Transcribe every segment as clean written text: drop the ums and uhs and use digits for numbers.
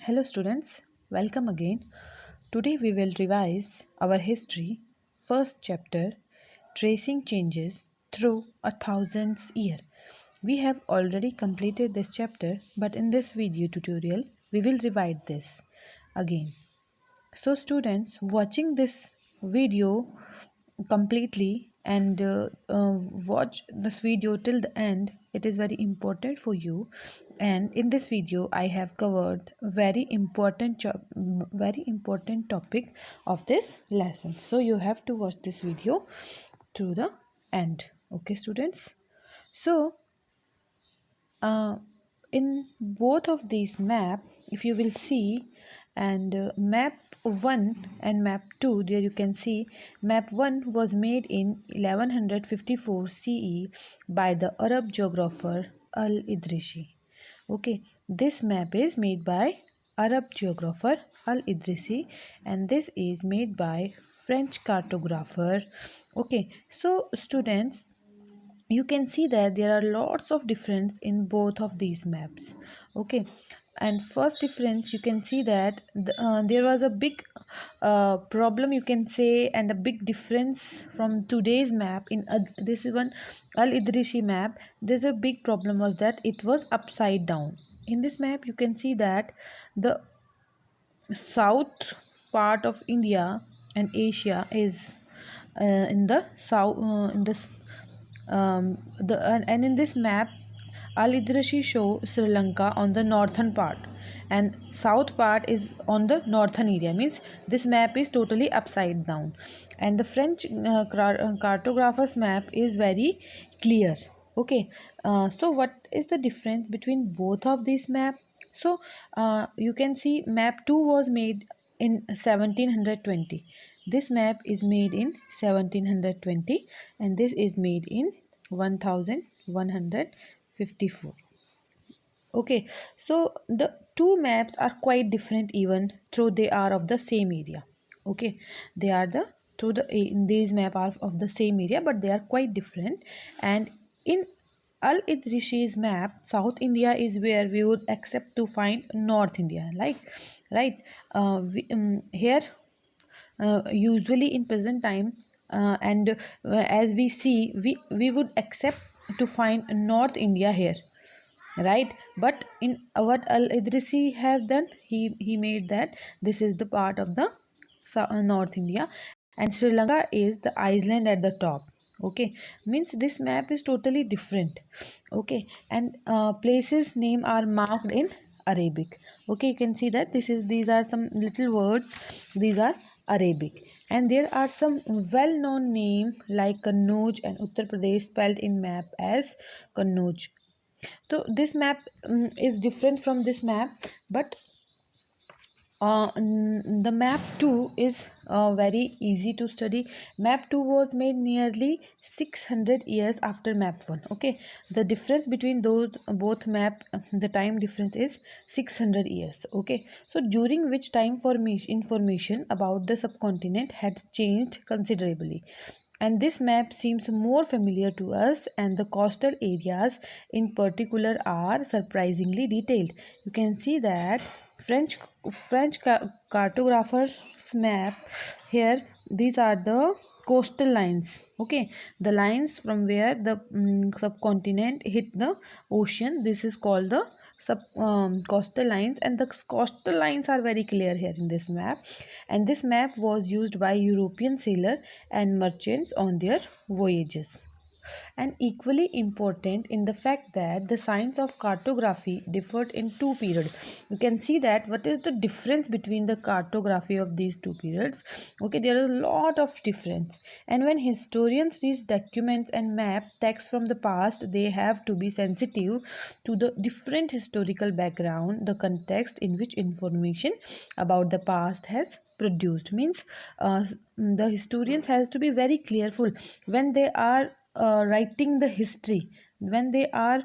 Hello students, welcome again. Today we will revise our history, first chapter, Tracing Changes Through a Thousand's Year. We have already completed this chapter, but in this video tutorial, we will revise this again. So students, watching this video completely and watch this video till the end, it is very important for you. And in this video I have covered very important topic of this lesson, so you have to watch this video to the end. Okay students, so in both of these map, if you will see, and map 1 and map 2, there you can see map 1 was made in 1154 CE by the Arab geographer Al-Idrisi. Okay, this map is made by Arab geographer Al-Idrisi, and this is made by French cartographer. Okay, so students, you can see that there are lots of difference in both of these maps. Okay, and first difference, you can see that there was a big problem, you can say, and a big difference from today's map. In this is one Al-Idrisi map, there's a big problem was that it was upside down. In this map you can see that the south part of India and Asia is in the south, and in this map Al-Idrashi show Sri Lanka on the northern part and south part is on the northern area, means this map is totally upside down, and the French cartographer's map is very clear. Okay, so what is the difference between both of these map? So you can see map 2 was made in 1720. This map is made in 1720 and this is made in 1154. Okay, so the two maps are quite different even though they are of the same area. Okay, they are the through the in these map are of the same area, but they are quite different. And in Al-Idrishi's map, South India is where we would accept to find North India, like right. Here usually in present time, and as we see, we would accept to find North India here, right? But in what Al-Idrisi have done, he made that this is the part of the North India, and Sri Lanka is the island at the top. Okay, means this map is totally different. Okay, and places name are marked in Arabic. Okay, you can see that these are some little words, these are Arabic, and there are some well-known name like Kannauj and Uttar Pradesh spelled in map as Kannauj. So this map is different from this map, but the map 2 is very easy to study. Map 2 was made nearly 600 years after map 1. Okay, the difference between those both map, the time difference is 600 years. Okay, so during which time information about the subcontinent had changed considerably, and this map seems more familiar to us, and the coastal areas in particular are surprisingly detailed. You can see that French cartographer's map here, these are the coastal lines. Okay, the lines from where the subcontinent hit the ocean, this is called the coastal lines, and the coastal lines are very clear here in this map. And this map was used by European sailors and merchants on their voyages, and equally important in the fact that the science of cartography differed in two periods. You can see that what is the difference between the cartography of these two periods. Okay, there is a lot of difference, and when historians read documents and map text from the past, they have to be sensitive to the different historical background, the context in which information about the past has produced. Means the historians has to be very careful when they are writing the history, when they are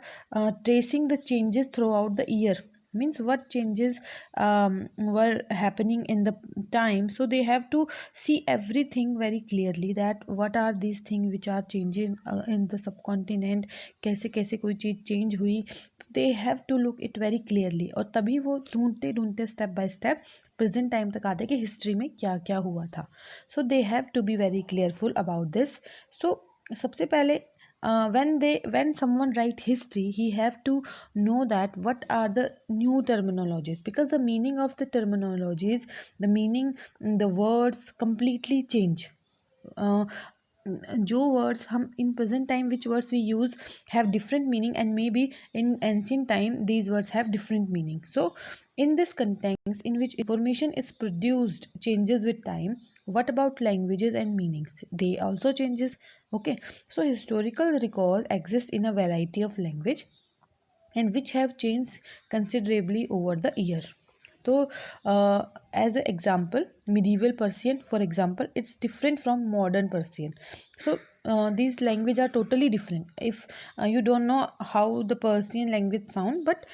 tracing the changes throughout the year. means what changes were happening in the time. So they have to see everything very clearly, that what are these things which are changing in the subcontinent, कैसे कैसे कोई चीज़ change हुई. They have to look it very clearly, और तभी वो ढूंढते ढूंढते step by step present time तक आते कि हिस्ट्री में क्या क्या हुआ था. So they have to be very clearful about this. So सबसे पहले when someone write history, he have to know that what are the new terminologies, because the meaning of the terminologies, the meaning, the words completely change. uh, जो words हम in present time which words we use have different meaning, and may be in ancient time these words have different meaning. So in this context in which information is produced changes with time, what about languages and meanings? They also changes. Okay, so historical records exist in a variety of language and which have changed considerably over the year. So as an example, medieval Persian, for example, it's different from modern Persian. So these language are totally different. If you don't know how the Persian language sound, but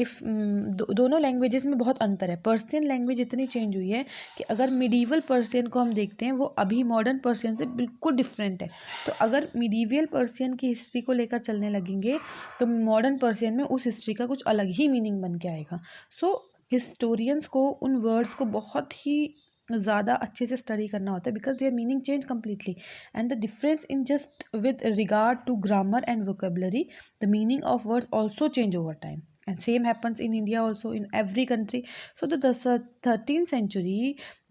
if दोनों languages में बहुत अंतर है. Persian language इतनी change हुई है कि अगर मिडीवल पर्सियन को हम देखते हैं, वो अभी मॉडर्न पर्सियन से बिल्कुल डिफरेंट है. तो अगर मिडीवियल पर्सियन की हिस्ट्री को लेकर चलने लगेंगे, तो मॉडर्न पर्सियन में उस हिस्ट्री का कुछ अलग ही मीनिंग बन के आएगा. सो हिस्टोरियंस को उन वर्ड्स को बहुत ही ज़्यादा अच्छे से स्टडी करना होता है, because their meaning change completely, and the difference in just with regard to grammar and vocabulary, the meaning of words also change over time. And same happens in India also, in every country. So the 13th century,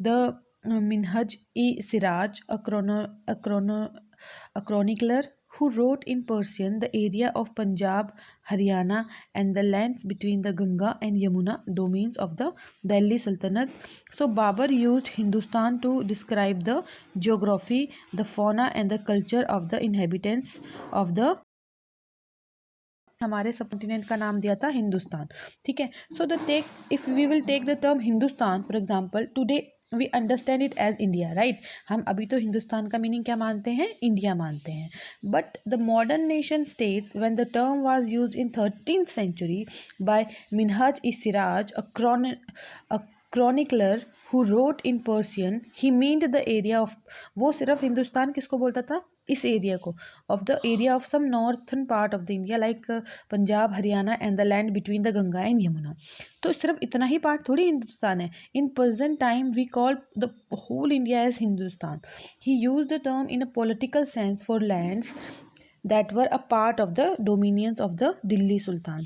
the Minhaj-e-Siraj, a chronicler who wrote in Persian the area of Punjab, Haryana, and the lands between the Ganga and Yamuna domains of the Delhi Sultanate. So Babur used Hindustan to describe the geography, the fauna, and the culture of the inhabitants of the हमारे subcontinent का नाम दिया था हिंदुस्तान. ठीक है. So the take if we will take the term Hindustan, for example today we understand it as India, right. हम अभी तो हिंदुस्तान का मीनिंग क्या मानते हैं? इंडिया मानते हैं. But the modern nation states when the term was used in 13th century by Minhaj i Siraj, a chronicler who wrote in Persian, he meant the area of, वो सिर्फ हिंदुस्तान किसको बोलता था? इस एरिया को, of the area of some northern part of the India, like Punjab, Haryana and the land between the Ganga and Yamuna. तो सिर्फ इतना ही पार्ट थोड़ी हिंदुस्तान है. In present time we call the whole India as Hindustan. He use the term in a political sense for lands that were a part of the dominions of the Delhi Sultan.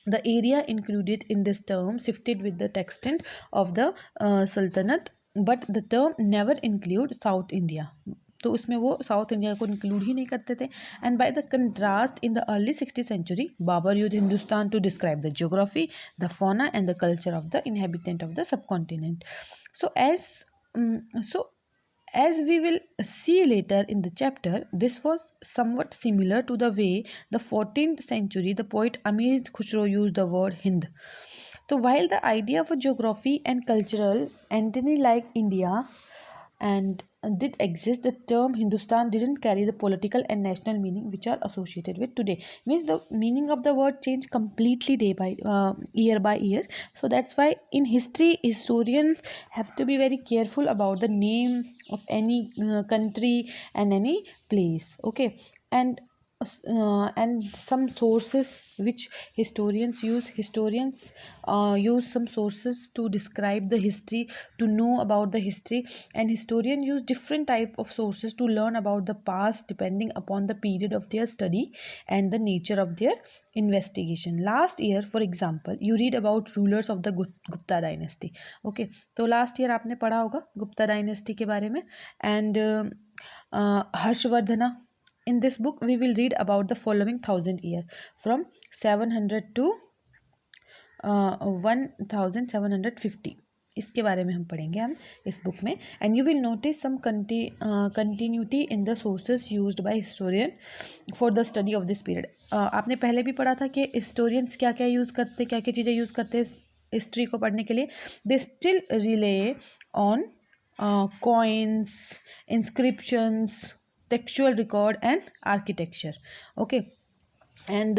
The area included in this term shifted with the extent of the Sultanate, but the term never include South India. तो उसमें वो south India को include ही नहीं करते थे. And by the contrast in the early 60th century, Babur use Hindustan to describe the geography, the fauna and the culture of the inhabitant of the subcontinent. So as we will see later in the chapter, this was somewhat similar to the way the 14th century the poet Amir Khusro used the word Hind. So while the idea of a geography and cultural entity like India and did exist, the term Hindustan didn't carry the political and national meaning which are associated with today. Means the meaning of the word changed completely day by year by year. So that's why in history, historians have to be very careful about the name of any country and any place. Okay. And some sources which historians use some sources to describe the history, to know about the history, and historians use different type of sources to learn about the past depending upon the period of their study and the nature of their investigation. Last year, for example, you read about rulers of the Gupta dynasty. Okay, तो last year आपने पढ़ा होगा Gupta dynasty के बारे में. And Harshavardhana. In this book, we will read about the following 1000 year from 700 to 1750. इसके बारे में हम पढ़ेंगे हम इस बुक में. And you will notice some continuity in the sources used by historian for the study of this period. आपने पहले भी पढ़ा था कि हिस्टोरियंस क्या क्या यूज़ करते, क्या क्या चीज़ें यूज़ करते हैं हिस्ट्री को पढ़ने के लिए. They still relay on coins, inscriptions, textual record and architecture. Okay. and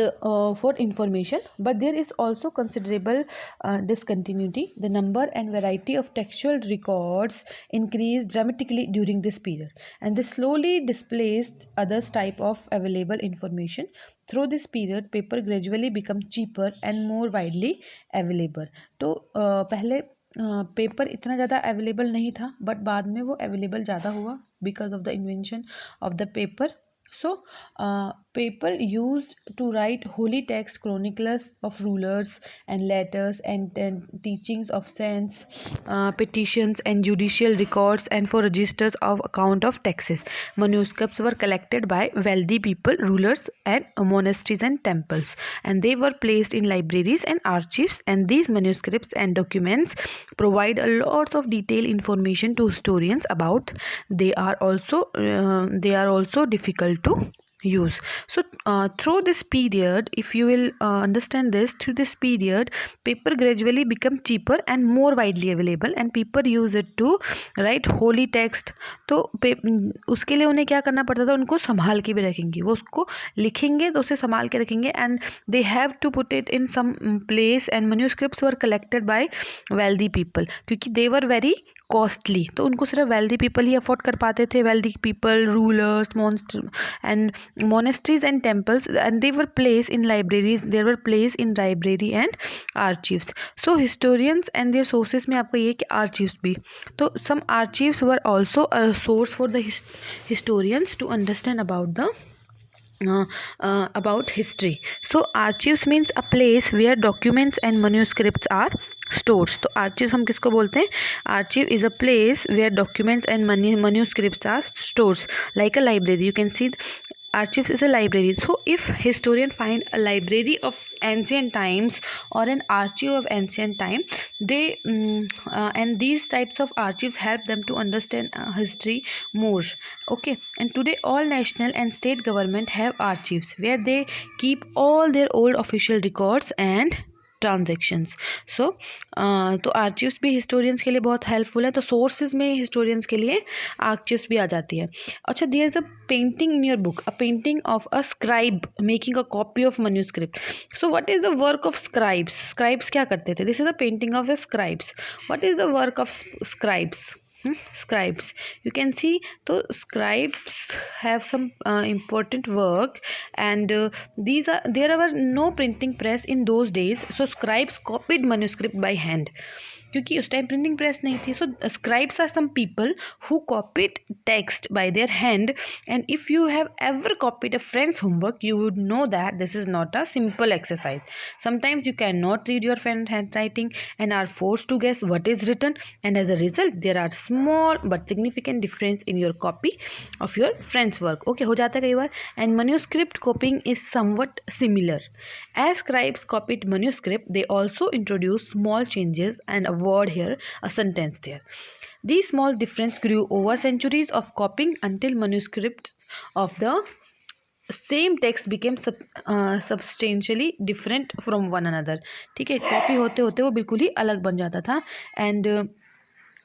for information, but there is also considerable discontinuity. The number and variety of textual records increased dramatically during this period, and they slowly displaced others type of available information. Through this period, paper gradually become cheaper and more widely available. तो पहले paper इतना ज़्यादा available नहीं था, but बाद में वो available ज़्यादा हुआ because of the invention of the paper. So, people used to write holy text, chronicles of rulers, and letters, and teachings of saints, petitions, and judicial records, and for registers of account of taxes. Manuscripts were collected by wealthy people, rulers, and monasteries and temples, and they were placed in libraries and archives. And these manuscripts and documents provide a lot of detailed information to historians about. They are also difficult to use. So through this period, if you will understand this, through this period paper gradually become cheaper and more widely available, and people use it to write holy text. तो उसके लिए उन्हें क्या करना पड़ता था, उनको संभाल के भी रखेंगे, वो उसको लिखेंगे तो उसे संभाल के रखेंगे, and they have to put it in some place. And manuscripts were collected by wealthy people, क्योंकि दे वर वेरी कॉस्टली, तो उनको सिर्फ वेल्दी पीपल ही अफोर्ड कर पाते थे. Wealthy people, rulers, and monasteries and temples, and they were placed in libraries. They were placed in library and archives. So historians and their sources में आपको ये कि archives भी, तो some archives were also a source for the historians to understand about history. So archives means a place where documents and manuscripts are stored. तो archives हम किसको बोलते हैं? Archive is a place where documents and manuscripts are stored, like a library. You can see archives is a library. So if historian find a library of ancient times or an archive of ancient time, they and these types of archives help them to understand history more. Okay, and today all national and state government have archives where they keep all their old official records and transactions. So तो archives भी historians के लिए बहुत helpful है. तो sources में historians के लिए आर्चिव्स भी आ जाती है. अच्छा, there is a painting in your book, a painting of a scribe making a copy of manuscript. So what is the work of scribes? Scribes क्या करते थे? This is a painting of a scribes. What is the work of scribes? Scribes, you can see, so scribes have some important work, and there were no printing press in those days, so scribes copied manuscript by hand, क्योंकि उस time printing press नहीं थी. So scribes are some people who copied text by their hand, and if you have ever copied a friend's homework, you would know that this is not a simple exercise. Sometimes you cannot read your friend's handwriting and are forced to guess what is written, and as a result there are small but significant difference in your copy of your friend's work. Okay, हो जाता है कई बार. And manuscript copying is somewhat similar. As scribes copied manuscript, they also introduced small changes and a word here, a sentence there. These small difference grew over centuries of copying until manuscripts of the same text became substantially different from one another. ठीक है, copy होते होते वो बिल्कुल ही अलग बन जाता था, and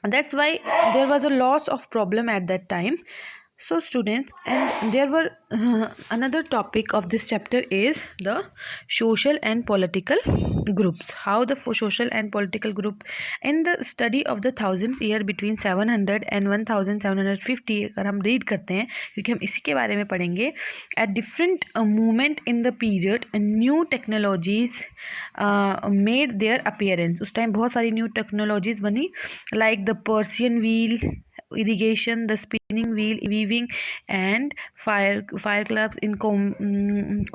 that's why there was a loss of problem at that time. So students, and there were another topic of this chapter is the social and political groups. How the social and political group in the study of the thousands year between 700 and 1750, अगर हम read करते हैं, क्योंकि हम इसी के बारे में पढ़ेंगे. At different moment in the period, new technologies made their appearance. उस टाइम बहुत सारी new technologies बनी, like the Persian wheel, irrigation, the spinning wheel, weaving, and fire clubs in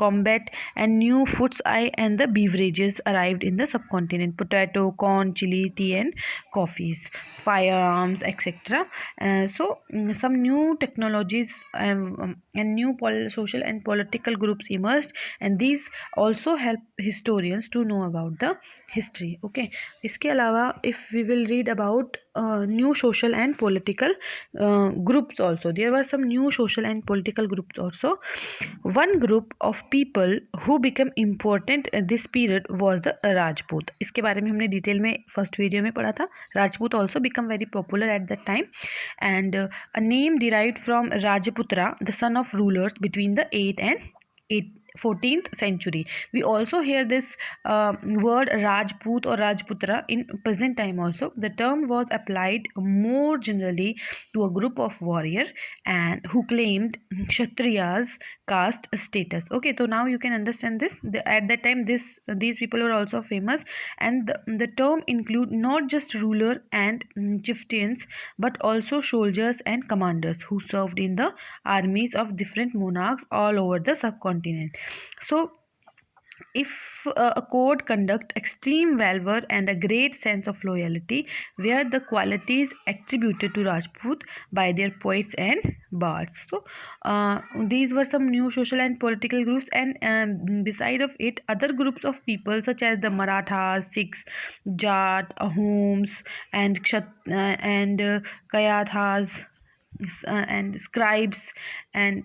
combat, and new foods and the beverages arrived in the subcontinent: potato, corn, chili, tea, and coffees, firearms, etc. So some new technologies and new social and political groups emerged, and these also help historians to know about the history. Okay, इसके अलावा if we will read about new social and political groups also, there were some new social and political groups also. One group of people who became important in this period was the Rajput. इसके बारे में हमने detail में first video में पढ़ा था. Rajput also become very popular at that time, and a name derived from Rajaputra, the son of rulers between the 8th and 14th century. We also hear this word Rajput or Rajputra in present time also. The term was applied more generally to a group of warrior and who claimed Kshatriyas caste status. Okay, so now you can understand this. At that time, these people were also famous, and the term include not just ruler and chieftains, but also soldiers and commanders who served in the armies of different monarchs all over the subcontinent. So if a code conduct extreme valor and a great sense of loyalty were the qualities attributed to Rajput by their poets and bards. So these were some new social and political groups, and beside of it other groups of people such as the Marathas, Sikhs, Jat, Ahoms, and Kayathas and scribes, and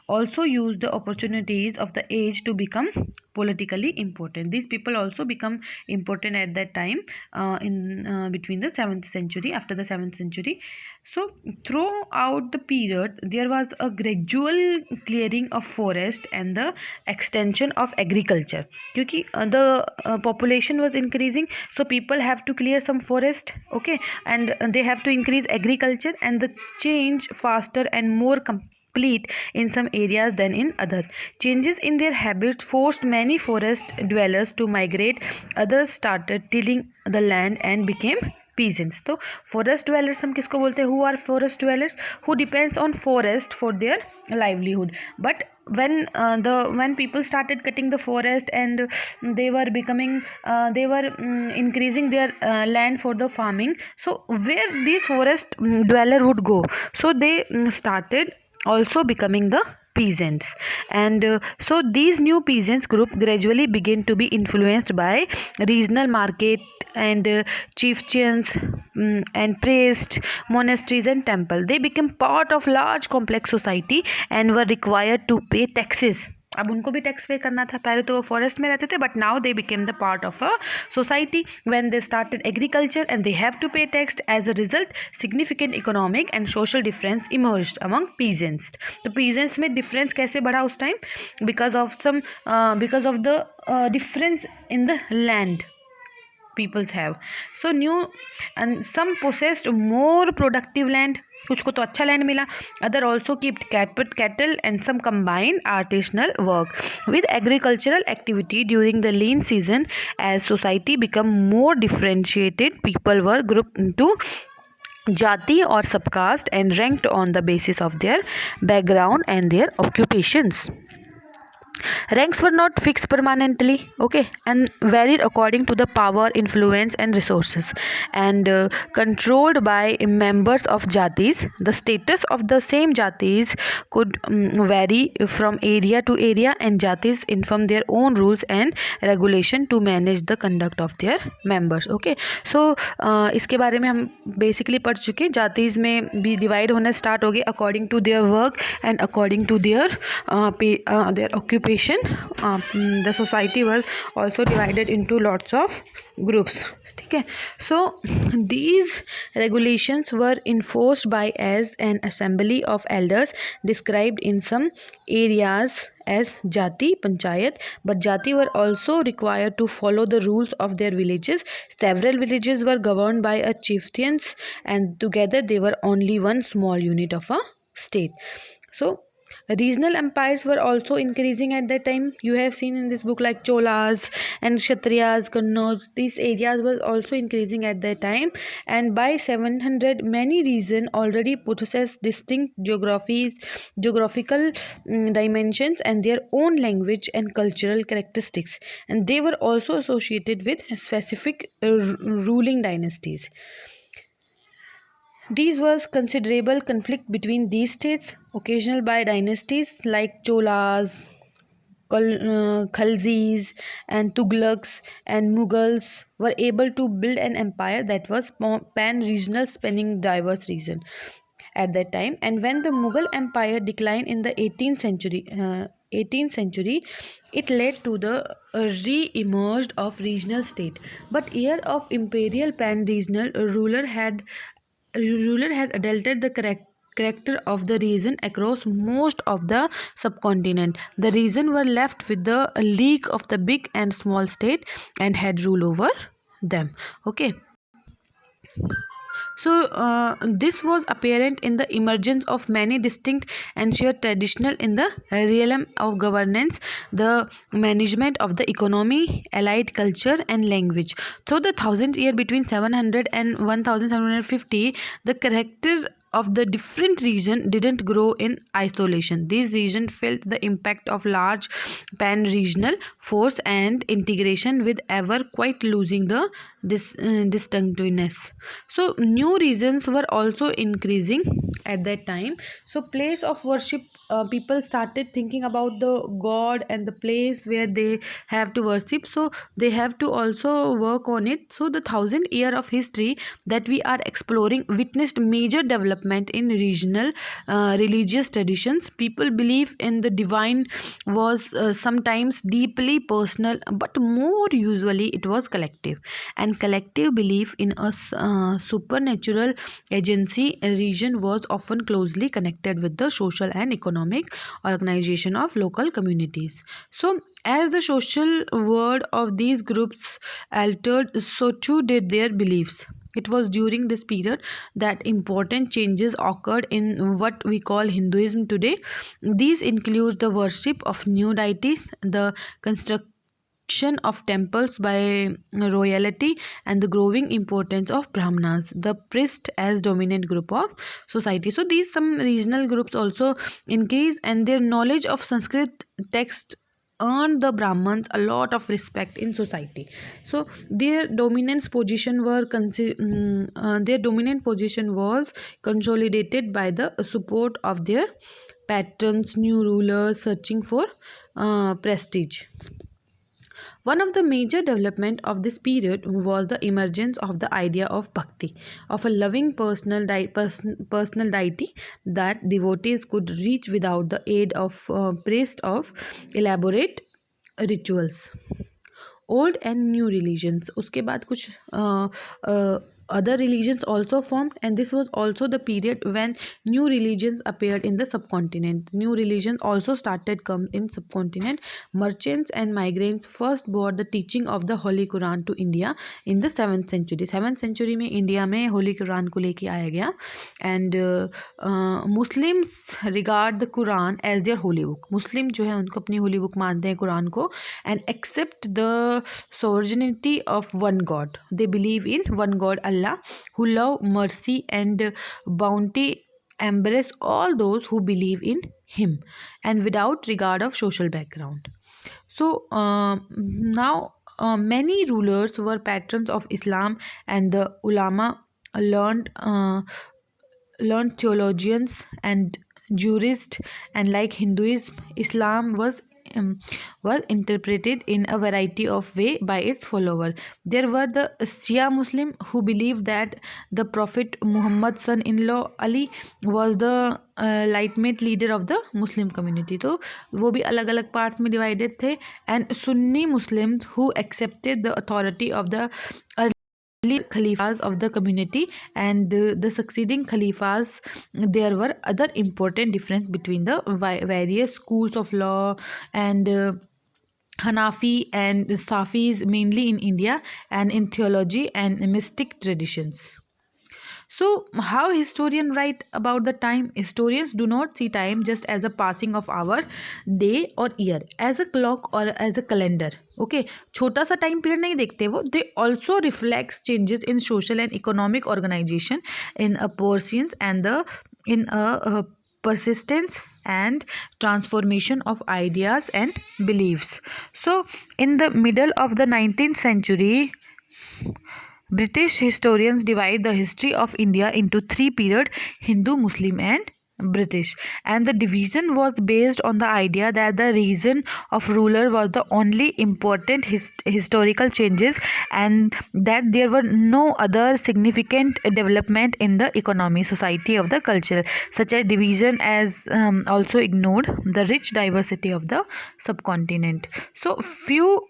also used the opportunities of the age to become politically important. These people also become important at that time, in between the 7th century, after the 7th century. So throughout the period there was a gradual clearing of forest and the extension of agriculture, क्योंकि the population was increasing, so people have to clear some forest, okay, and they have to increase agriculture, and the change faster and more complete in some areas than in other. Changes in their habits forced many forest dwellers to migrate. Others started tilling the land and became peasants. तो forest dwellers हम किसको बोलते हैं? Who are forest dwellers? Who depends on forest for their livelihood. But when people started cutting the forest and they were becoming increasing their land for the farming, so where these forest dweller would go? So they started also becoming the peasants, and so these new peasants group gradually begin to be influenced by regional market and chieftains and priests, monasteries and temple. They became part of large complex society and were required to pay taxes. अब उनको भी tax पे करना था. पहले तो वो forest में रहते थे, but now they became the part of a society when they started agriculture and they have to pay tax. As a result significant economic and social difference emerged among peasants. तो peasants में difference कैसे बढ़ा उस time? Because of the difference in the land peoples have. So new and some possessed more productive land. कुछ को तो अच्छा land मिला. Other also keeped cattle and some combined artisanal work with agricultural activity during the lean season. As society become more differentiated, people were grouped into jati or subcaste and ranked on the basis of their background and their occupations. Ranks were not fixed permanently, okay, and varied according to the power, influence and resources, and controlled by members of jatis. The status of the same jatis could vary from area to area, and jatis inform their own rules and regulation to manage the conduct of their members. Okay, so इसके बारे में हम basically पढ़ चुके हैं. जातीज में भी divide होना स्टार्ट हो गए according to their work and according to their occupation. The society was also divided into lots of groups. ठीक है. So these regulations were enforced by as an assembly of elders described in some areas as jati panchayat, but jati were also required to follow the rules of their villages. Several villages were governed by a chieftains, and together they were only one small unit of a state. So regional empires were also increasing at that time. You have seen in this book like Cholas and Kshatriyas, Kannauj. These areas were also increasing at that time, and by 700 many regions already possess distinct geographical dimensions and their own language and cultural characteristics, and they were also associated with specific ruling dynasties. These was considerable conflict between these states, occasional by dynasties like Cholas, Khalzis and Tughlaqs and Mughals were able to build an empire that was pan-regional, spanning diverse regions at that time. And when the Mughal Empire declined in the 18th century, it led to the re-emerged of regional state. But year of imperial pan-regional ruler had adopted the character of the region across most of the subcontinent. The region were left with the league of the big and small state and had rule over them. Okay. So, this was apparent in the emergence of many distinct and shared traditional in the realm of governance, the management of the economy, allied culture, and language. Through the thousand year between 700 and 1750, the character of the different region didn't grow in isolation. These regions felt the impact of large pan-regional force and integration with ever quite losing the distinctiveness. So new regions were also increasing at that time. So place of worship, people started thinking about the god and the place where they have to worship, so they have to also work on it. So the thousand year of history that we are exploring witnessed major development in regional religious traditions. People believe in the divine was sometimes deeply personal, but more usually it was collective, and collective belief in a supernatural agency region was often closely connected with the social and economic organization of local communities. So as the social world of these groups altered, so too did their beliefs. It was during this period that important changes occurred in what we call Hinduism today. These include the worship of new deities, the construction of temples by royalty, and the growing importance of brahmanas, the priest, as dominant group of society. So these some regional groups also increase, and their knowledge of Sanskrit text earned the brahmans a lot of respect in society. So their dominance position their dominant position was consolidated by the support of their patrons, new rulers searching for prestige. One of the major development of this period was the emergence of the idea of bhakti, of a loving personal deity that devotees could reach without the aid of priest of elaborate rituals. Old and new religions, उसके बाद कुछ other religions also formed, and this was also the period when new religions appeared in the subcontinent. New religions also started come in subcontinent. Merchants and migrants first brought the teaching of the Holy Quran to India in the 7th century. 7th century में India में Holy Quran को लेके आया गया, and Muslims regard the Quran as their holy book. Muslim जो है उनको अपनी holy book मानते हैं कुरान को, and accept the sovereignty of one God. They believe in one God, Allah, who love, mercy, and bounty, embrace all those who believe in Him, and without regard of social background. So now many rulers were patrons of Islam, and the ulama learned theologians and jurists, and like Hinduism, Islam was interpreted in a variety of way by its follower. There were the Shia Muslim who believed that the Prophet Muhammad's son-in-law Ali was the legitimate leader of the Muslim community. तो वो भी अलग अलग parts में divided थे. And Sunni Muslims who accepted the authority of the Khalifas of the community, and the succeeding Khalifas. There were other important difference between the various schools of law, and Hanafi and Safis mainly in India, and in theology and mystic traditions. So, how historians write about the time? Historians do not see time just as a passing of hour, day or year, as a clock or as a calendar. Okay, छोटा सा time period नहीं देखते वो. They also reflects changes in social and economic organization, in a portions, and in a persistence and transformation of ideas and beliefs. So, in the middle of the 19th century, British historians divide the history of India into three periods: Hindu, Muslim, and British. And the division was based on the idea that the reign of ruler was the only important historical changes, and that there were no other significant development in the economy, society, of the culture. Such a division as also ignored the rich diversity of the subcontinent. So few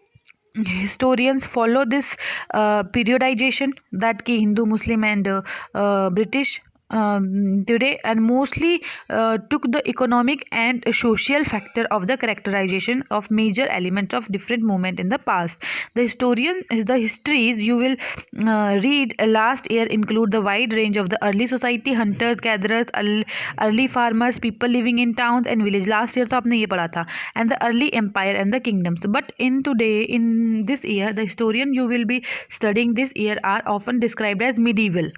historians follow this periodization, that ki Hindu, Muslim, and British. today, and mostly took the economic and social factor of the characterization of major elements of different movement in the past. The histories you will read last year include the wide range of the early society, hunters gatherers, early farmers, people living in towns and village. Last year तो आपने ये पढ़ा था, and the early empire and the kingdoms. But in this year, the historian you will be studying this year are often described as medieval.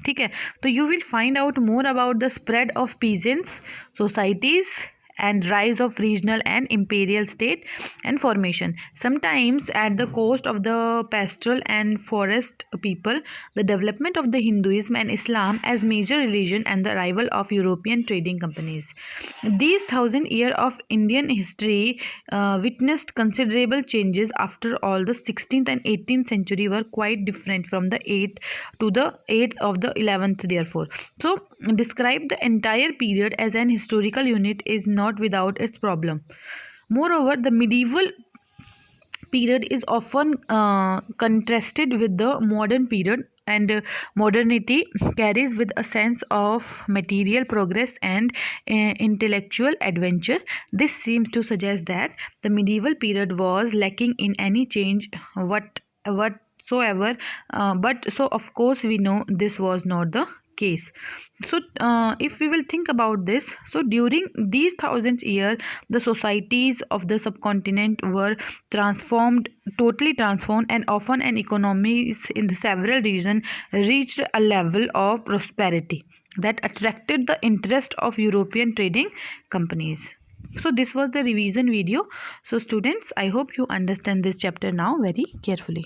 ठीक है, तो you will find out more about the spread of peasants societies and rise of regional and imperial state and formation, sometimes at the cost of the pastoral and forest people, the development of the Hinduism and Islam as major religion, and the arrival of European trading companies. These 1,000 years of Indian history witnessed considerable changes. After all, the 16th and 18th century were quite different from the 8th to the 8th of the 11th, therefore. So, describe the entire period as an historical unit is not without its problem. Moreover, the medieval period is often contrasted with the modern period, and modernity carries with a sense of material progress and intellectual adventure. This seems to suggest that the medieval period was lacking in any change whatsoever, but so of course we know this was not the case. So if we will think about this, so during these thousands years, the societies of the subcontinent were transformed, totally transformed, and often an economies in the several regions reached a level of prosperity that attracted the interest of European trading companies. So this was the revision video. So students, I hope you understand this chapter now very carefully.